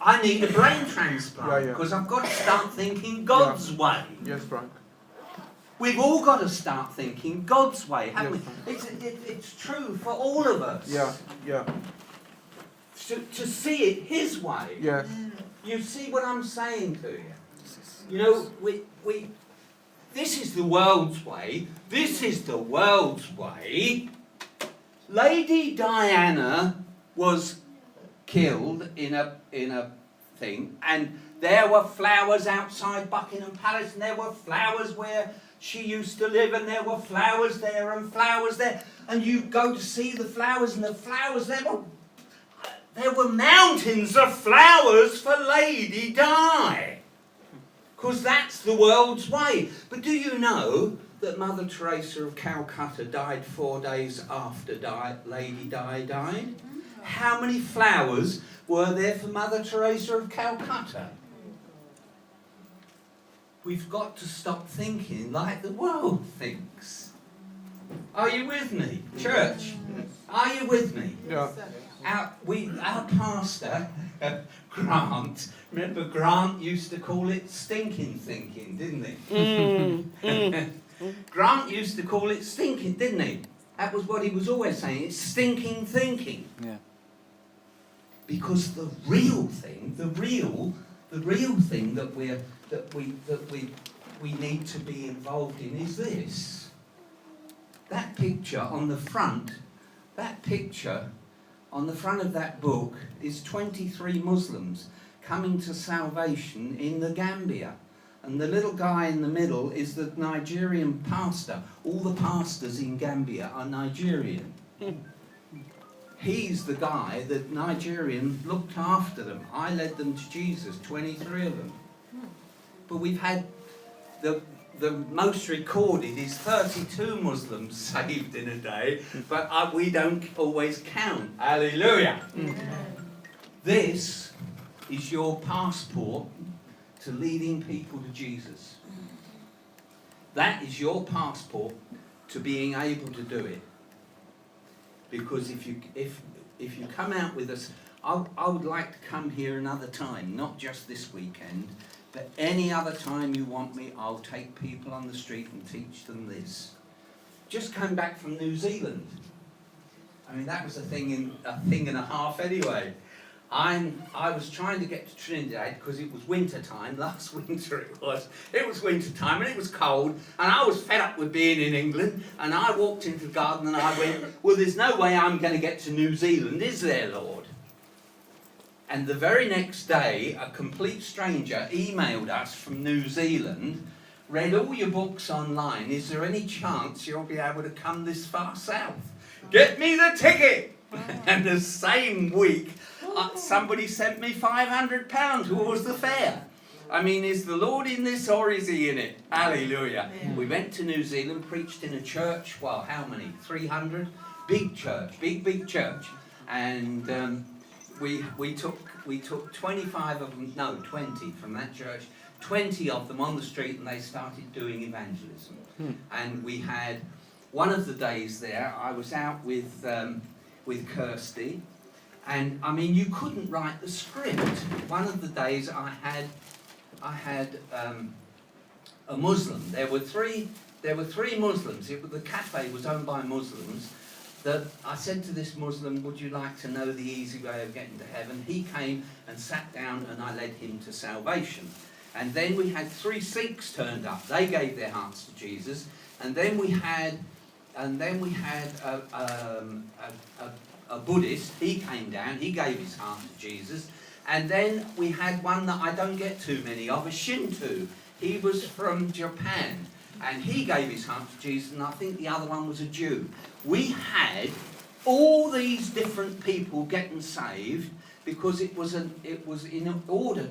I need a brain transplant because I've got to start thinking God's way. Yes, Frank. We've all got to start thinking God's way, haven't we? It's true for all of us. Yeah. To see it His way. Yes. You see what I'm saying to you? You know, we this is the world's way. This is the world's way. Lady Diana was killed in a thing, and there were flowers outside Buckingham Palace, and there were flowers where she used to live, and there were flowers there and flowers there, and you go to see the flowers, and the flowers there were mountains of flowers for Lady Di. Because that's the world's way. But do you know that Mother Teresa of Calcutta died 4 days after Lady Di died? How many flowers were there for Mother Teresa of Calcutta? We've got to stop thinking like the world thinks. Are you with me, church? Are you with me? Yeah. Our pastor, Grant, remember Grant used to call it stinking thinking, didn't he? Grant used to call it stinking, didn't he? That was what he was always saying, it's stinking thinking. Yeah. Because the real thing, the real thing that we need to be involved in is this. That picture on the front, on the front of that book is 23 Muslims coming to salvation in the Gambia. And the little guy in the middle is the Nigerian pastor. All the pastors in Gambia are Nigerian. He's the guy that Nigerian looked after them. I led them to Jesus, 23 of them. But we've had the most recorded is 32 Muslims saved in a day, but we don't always count. Hallelujah. This is your passport to leading people to Jesus. That is your passport to being able to do it. Because if you come out with us, I would like to come here another time, not just this weekend, but any other time you want me, I'll take people on the street and teach them this. Just came back from New Zealand. I mean, that was a thing and a half anyway. I was trying to get to Trinidad because it was winter time. Last winter it was. It was winter time and it was cold, and I was fed up with being in England. And I walked into the garden and I went, "Well, there's no way I'm going to get to New Zealand, is there, Lord?" And the very next day, a complete stranger emailed us from New Zealand, read all your books online. Is there any chance you'll be able to come this far south? Get me the ticket! And the same week, somebody sent me £500 towards the fare. I mean, is the Lord in this or is He in it? Hallelujah. Yeah. We went to New Zealand, preached in a church. Well, how many? 300? Big church, big church. And we took 25 of them, no, 20 from that church. 20 of them on the street, and they started doing evangelism. And we had one of the days there. I was out with Kirsty. And I mean, you couldn't write the script. One of the days I had a Muslim. There were three Muslims. The cafe was owned by Muslims. I said to this Muslim, "Would you like to know the easy way of getting to heaven?" He came and sat down, and I led him to salvation. And then we had 3 Sikhs turned up. They gave their hearts to Jesus. And then we had a Buddhist. He came down, he gave his heart to Jesus. And then we had one that I don't get too many of, a Shinto. He was from Japan, and he gave his heart to Jesus, and I think the other one was a Jew. We had all these different people getting saved because it was in order